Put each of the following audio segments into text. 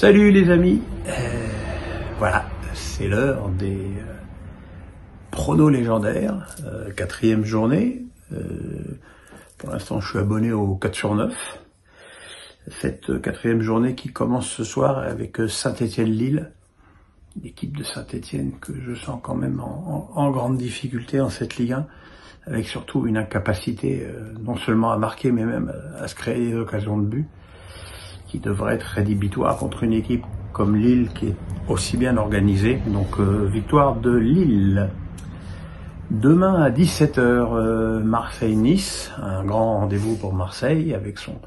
Salut les amis, voilà, c'est l'heure des pronos légendaires, quatrième journée. Pour l'instant, je suis abonné au 4 sur 9. Cette quatrième journée qui commence ce soir avec Saint-Étienne-Lille, l'équipe de Saint-Étienne que je sens quand même en grande difficulté en cette Ligue 1, avec surtout une incapacité non seulement à marquer, mais même à se créer des occasions de but, qui devrait être rédhibitoire contre une équipe comme Lille qui est aussi bien organisée. Donc victoire de Lille. Demain à 17h, Marseille-Nice, un grand rendez-vous pour Marseille avec son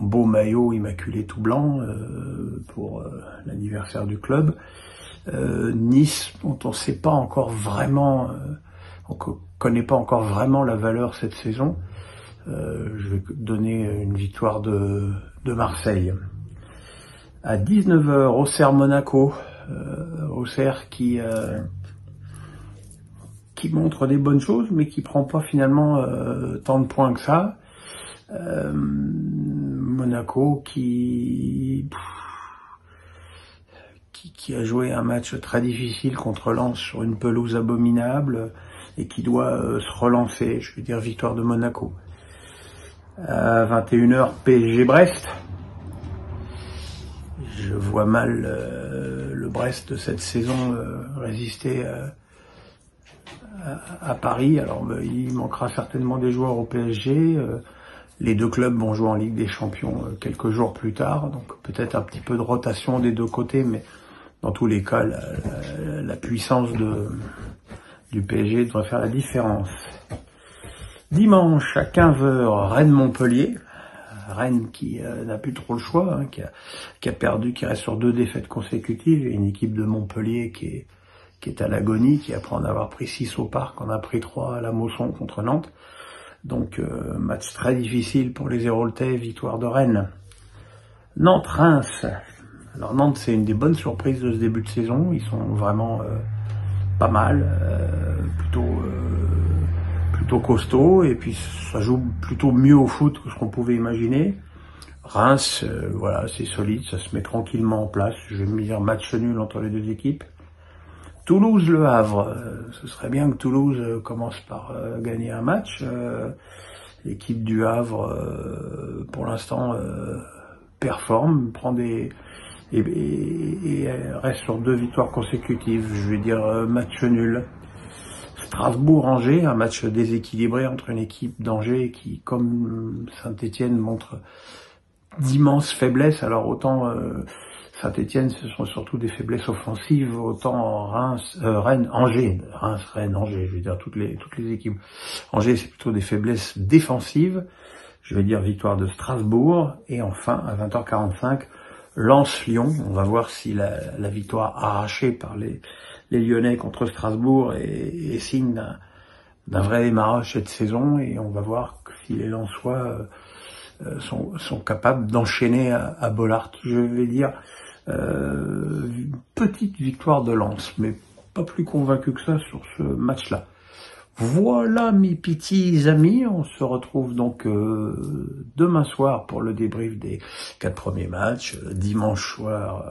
beau maillot immaculé tout blanc pour l'anniversaire du club. Nice, dont on sait pas encore vraiment, on connaît pas encore vraiment la valeur cette saison. Je vais donner une victoire de Marseille. À 19h, Auxerre-Monaco, Auxerre qui montre des bonnes choses, mais qui prend pas finalement tant de points que ça. Monaco qui a joué un match très difficile contre Lens sur une pelouse abominable et qui doit se relancer. Je veux dire victoire de Monaco. À 21h, PSG-Brest. Je vois mal le Brest de cette saison résister à Paris. Alors il manquera certainement des joueurs au PSG. Les deux clubs vont jouer en Ligue des Champions quelques jours plus tard, donc peut-être un petit peu de rotation des deux côtés, mais dans tous les cas, la puissance du PSG devrait faire la différence. Dimanche à 15h, Rennes-Montpellier. Rennes qui n'a plus trop le choix, hein, qui a perdu, qui reste sur 2 défaites consécutives, et une équipe de Montpellier qui est à l'agonie, qui après en avoir pris 6 au Parc, en a pris 3 à la Mosson contre Nantes. Donc match très difficile pour les Héroltais, victoire de Rennes. Nantes-Reims. Alors Nantes, c'est une des bonnes surprises de ce début de saison, ils sont vraiment pas mal, plutôt costaud, et puis ça joue plutôt mieux au foot que ce qu'on pouvait imaginer. Reims, voilà, c'est solide, ça se met tranquillement en place. Je vais me dire match nul entre les deux équipes. Toulouse-Le Havre, ce serait bien que Toulouse commence par gagner un match. L'équipe du Havre, pour l'instant, performe, prend et reste sur 2 victoires consécutives. Je vais dire match nul. Strasbourg-Angers, un match déséquilibré entre une équipe d'Angers qui, comme Saint-Étienne, montre d'immenses faiblesses. Alors autant Saint-Étienne, ce sont surtout des faiblesses offensives, autant Rennes, Angers, je vais dire toutes les équipes. Angers, c'est plutôt des faiblesses défensives. Je vais dire victoire de Strasbourg. Et enfin, à 20h45, Lens-Lyon. On va voir si la victoire arrachée par les Lyonnais contre Strasbourg est signe d'un vrai démarrage cette saison, et on va voir si les Lensois sont capables d'enchaîner à Bollaert. Je vais dire petite victoire de Lens, mais pas plus convaincu que ça sur ce match-là. Voilà mes petits amis, on se retrouve donc demain soir pour le débrief des 4 premiers matchs, dimanche soir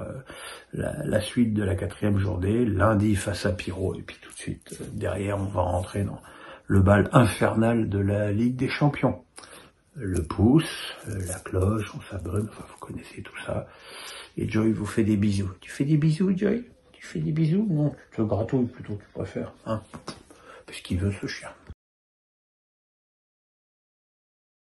la suite de la 4e journée, lundi face à Pirot, et puis tout de suite derrière on va rentrer dans le bal infernal de la Ligue des Champions. Le pouce, la cloche, on s'abonne, enfin vous connaissez tout ça, et Joy vous fait des bisous. Tu fais des bisous, Joy? Tu fais des bisous? Non, tu te gratouilles plutôt, tu préfères, hein? Parce qu'il veut ce chien.